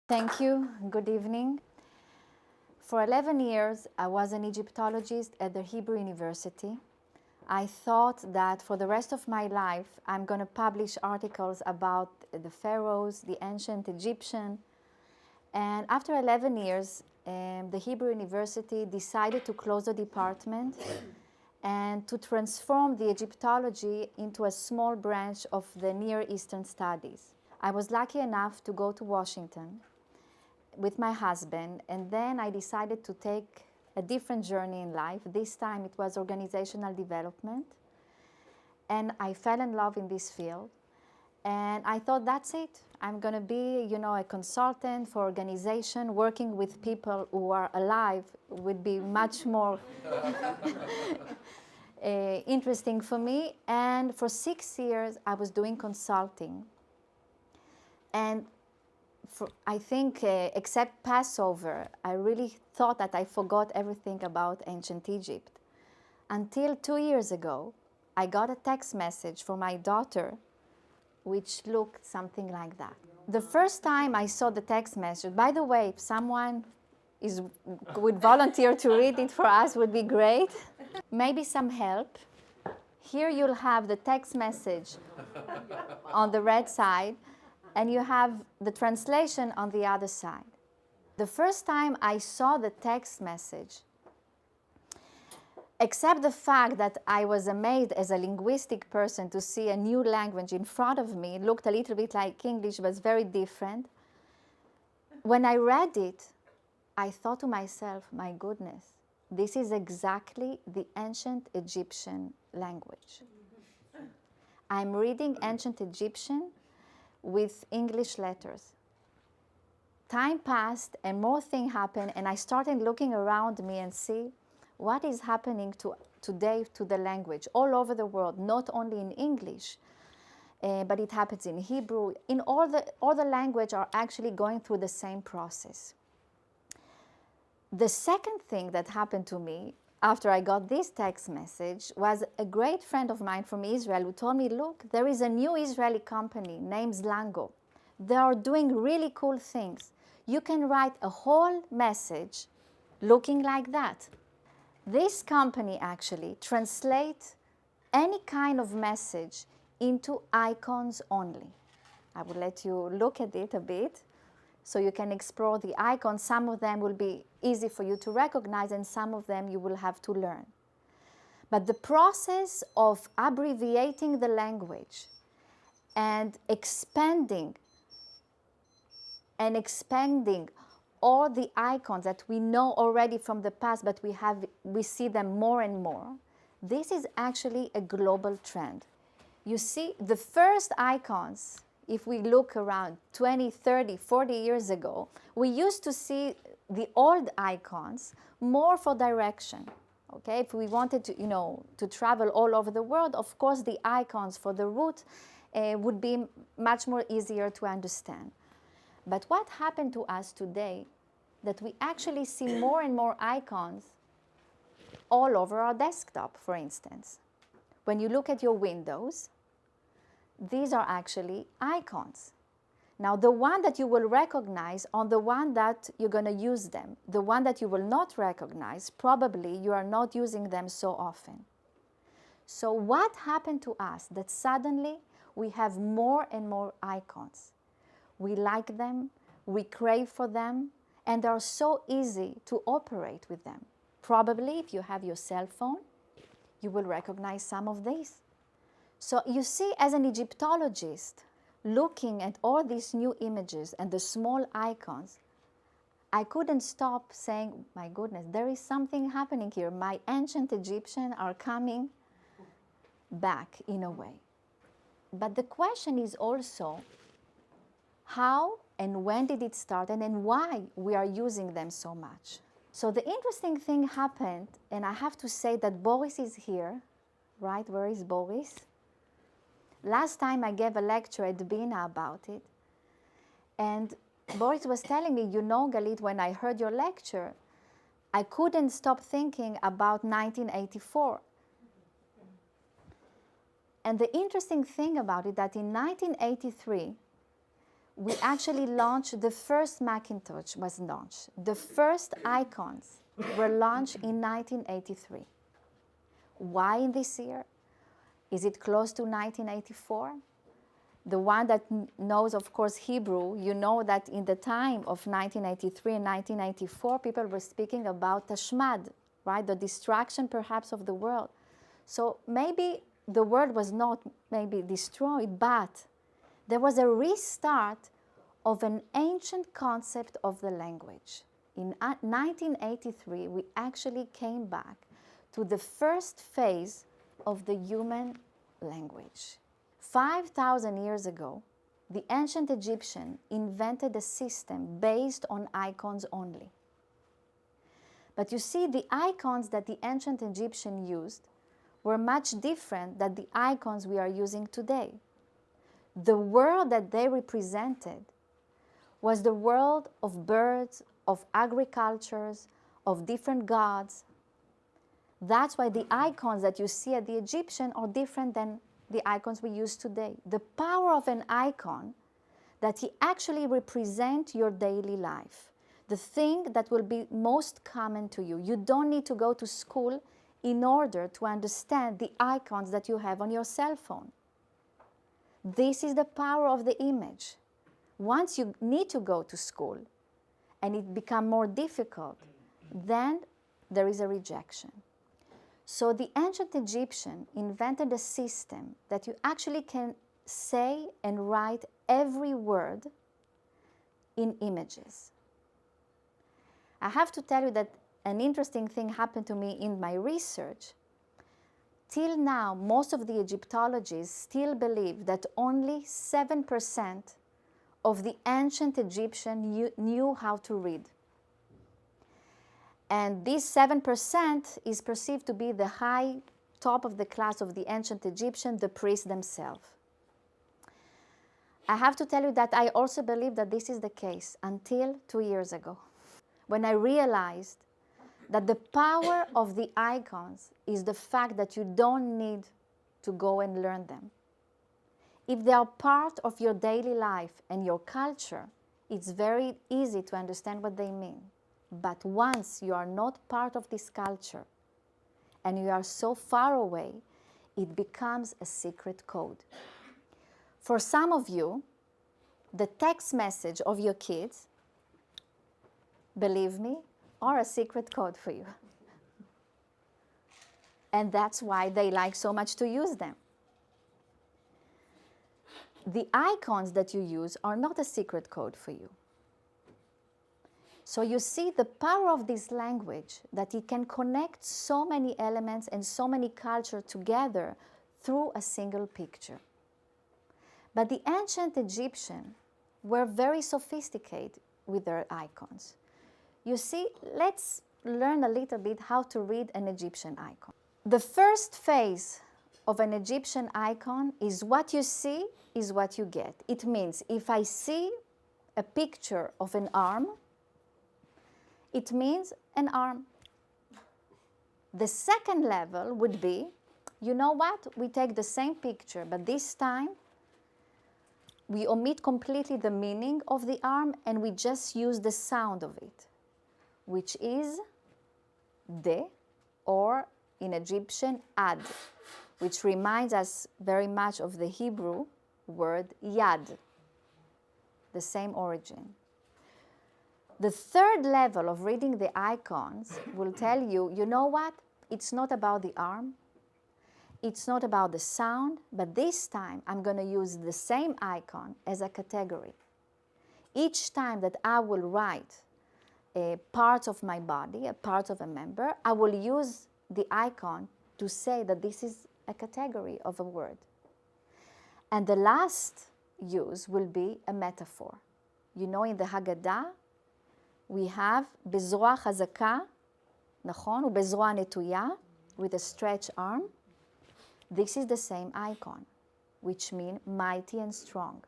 Thank you. Good evening. For 11 years, I was an Egyptologist at the Hebrew University. I thought that for the rest of my life, I'm going to publish articles about the pharaohs, the ancient Egyptian. And after 11 years, the Hebrew University decided to close the department and to transform the Egyptology into a small branch of the Near Eastern studies. I was lucky enough to go to Washington with my husband, and then I decided to take a different journey in life. This time it was organizational development, and I fell in love in this field. And I thought, that's it. I'm going to be, a consultant for organization. Working with people who are alive would be much more interesting for me. And for 6 years, I was doing consulting. And I think, except Passover, I really thought that I forgot everything about ancient Egypt. Until 2 years ago, I got a text message from my daughter, which looked something like that. The first time I saw the text message, by the way, if someone would volunteer to read it for us, would be great. Maybe some help. Here you'll have the text message on the red side, and you have the translation on the other side. The first time I saw the text message, except the fact that I was amazed as a linguistic person to see a new language in front of me, it looked a little bit like English, but it's very different. When I read it, I thought to myself, my goodness, this is exactly the ancient Egyptian language. I'm reading ancient Egyptian with English letters. Time passed and more things happened, and I started looking around me and see what is happening today to the language all over the world, not only in English, but it happens in Hebrew. In all the language are actually going through the same process. The second thing that happened to me after I got this text message was a great friend of mine from Israel who told me, look, there is a new Israeli company named Zlango. They are doing really cool things. You can write a whole message looking like that. This company actually translates any kind of message into icons only. I will let you look at it a bit so you can explore the icons. Some of them will be easy for you to recognize, and some of them you will have to learn. But the process of abbreviating the language and expanding all the icons that we know already from the past, but we see them more and more, this is actually a global trend. You see, the first icons, if we look around 20, 30, 40 years ago, we used to see the old icons more for direction. Okay, if we wanted to, to travel all over the world, of course, the icons for the route would be much more easier to understand. But what happened to us today, that we actually see more and more icons all over our desktop, for instance. When you look at your windows, these are actually icons. Now, the one that you will recognize on the one that you're going to use them, the one that you will not recognize, probably you are not using them so often. So what happened to us that suddenly we have more and more icons? We like them, we crave for them, and they are so easy to operate with them. Probably if you have your cell phone, you will recognize some of these. So you see, as an Egyptologist, looking at all these new images and the small icons, I couldn't stop saying, my goodness, there is something happening here. My ancient Egyptians are coming back in a way. But the question is also, how and when did it start, and then why we are using them so much? So the interesting thing happened, and I have to say that Boris is here, right? Where is Boris? Last time I gave a lecture at Bina about it, and Boris was telling me, Galit, when I heard your lecture, I couldn't stop thinking about 1984. And the interesting thing about it, that in 1983, we actually launched, the first Macintosh was launched. The first icons were launched in 1983. Why in this year? Is it close to 1984? The one that knows, of course, Hebrew, you know that in the time of 1983 and 1994, people were speaking about Tashmad, right? The destruction, perhaps, of the world. So maybe the world was not maybe destroyed, but there was a restart of an ancient concept of the language. In 1983, we actually came back to the first phase of the human language. 5,000 years ago, the ancient Egyptian invented a system based on icons only. But you see, the icons that the ancient Egyptian used were much different than the icons we are using today. The world that they represented was the world of birds, of agricultures, of different gods. That's why the icons that you see at the Egyptian are different than the icons we use today. The power of an icon, that he actually represents your daily life, the thing that will be most common to you. You don't need to go to school in order to understand the icons that you have on your cell phone. This is the power of the image. Once you need to go to school and it becomes more difficult, then there is a rejection. So the ancient Egyptian invented a system that you actually can say and write every word in images. I have to tell you that an interesting thing happened to me in my research. Till now, most of the Egyptologists still believe that only 7% of the ancient Egyptian knew how to read. And this 7% is perceived to be the high top of the class of the ancient Egyptian, the priests themselves. I have to tell you that I also believe that this is the case until 2 years ago, when I realized that the power of the icons is the fact that you don't need to go and learn them. If they are part of your daily life and your culture, it's very easy to understand what they mean. But once you are not part of this culture and you are so far away, it becomes a secret code. For some of you, the text message of your kids, believe me, are a secret code for you. And that's why they like so much to use them. The icons that you use are not a secret code for you. So you see the power of this language, that it can connect so many elements and so many cultures together through a single picture. But the ancient Egyptians were very sophisticated with their icons. You see, let's learn a little bit how to read an Egyptian icon. The first phase of an Egyptian icon is what you see is what you get. It means if I see a picture of an arm, it means an arm. The second level would be, you know what? We take the same picture, but this time we omit completely the meaning of the arm and we just use the sound of it, which is de, or in Egyptian, ad, which reminds us very much of the Hebrew word yad, the same origin. The third level of reading the icons will tell you, you know what? It's not about the arm. It's not about the sound, but this time I'm going to use the same icon as a category. Each time that I will write a part of my body, a part of a member, I will use the icon to say that this is a category of a word. And the last use will be a metaphor. You know, in the Haggadah, we have בזרוע חזקה, נכון? ובזרוע נטויה, with a stretched arm. This is the same icon, which means mighty and strong.